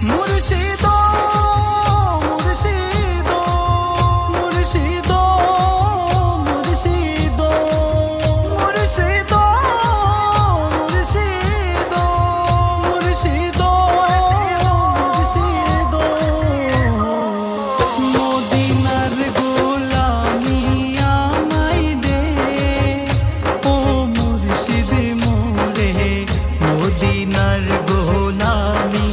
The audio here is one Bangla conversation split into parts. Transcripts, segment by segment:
মুর্শিদ মুর্শিদ মুর্শিদ মুর্শিদ মুর্শিদ মুর্শিদ মুর্শিদ মুর্শিদ মদিনার গোলামি আমায় দে ও মুর্শিদ মোরে মদিনার গোলামি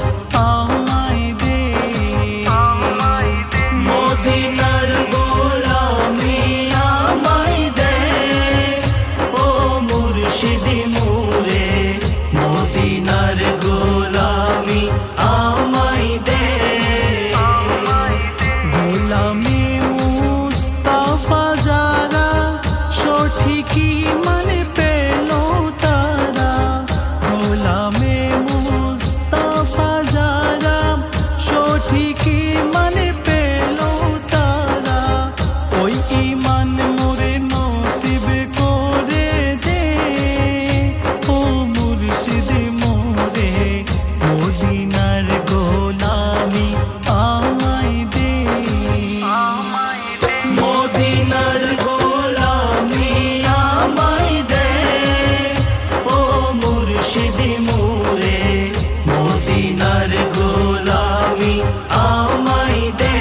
আমায় দে মদিনার গোলামি আমায় দে ও মুর্শিদ মোরে মদিনার গোলামি আমায় দে গোলামি মুস্তাফা যারা সঠিকই মানে পেল তারা গোলামি মুস্তাফা যারা সঠিকই মানে পেল তারা ওই ঈমান মোরে নসিব করে দে ও মুর্শিদ মোরে মদিনার গোলামি আমায় দে মদিনার গোলামি আমায় দে ও মুর্শিদ মোরে মদিনার গোলামি আমায় দে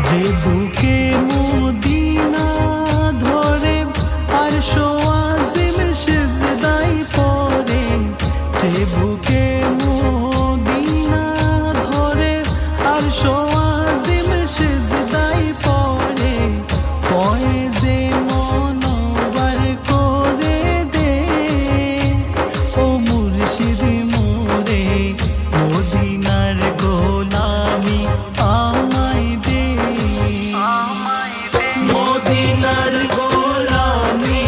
যে বুকে মদিনা ধরে আর সোয়াজিম সিজদাই পড়ে যে বুকে মদিনা ধরে আর সোয়াজিম সিজদাই পড়ে ফয়েজে মনোবার করে দে ও মুর্শিদ মোরে মদিনার গোলামি আমায় দে মদিনার গোলামি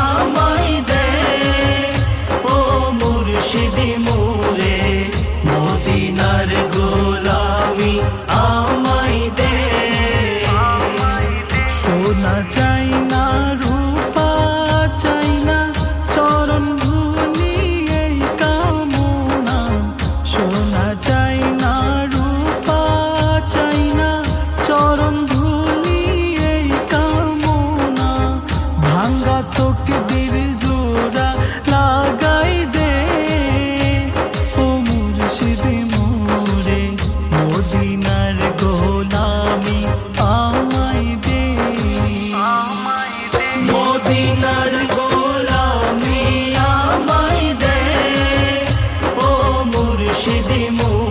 আমায় দে ও মুর্শিদ মোরে মদিনার গোলামি আমায় দে সোনা চাই না রূপা চাই না চরণ ধুলি এই কামনা সোনা চাই না রূপা চাই না চরণ ধুলি এই কামনা ভাঙ্গা তোকে দিল জোড়া লাগাই দে ও মুর্শিদ মোরে মদিনার গোলামি আমায় দে মদিনার গোলামি আমায় দে ও মুর্শিদ মোরে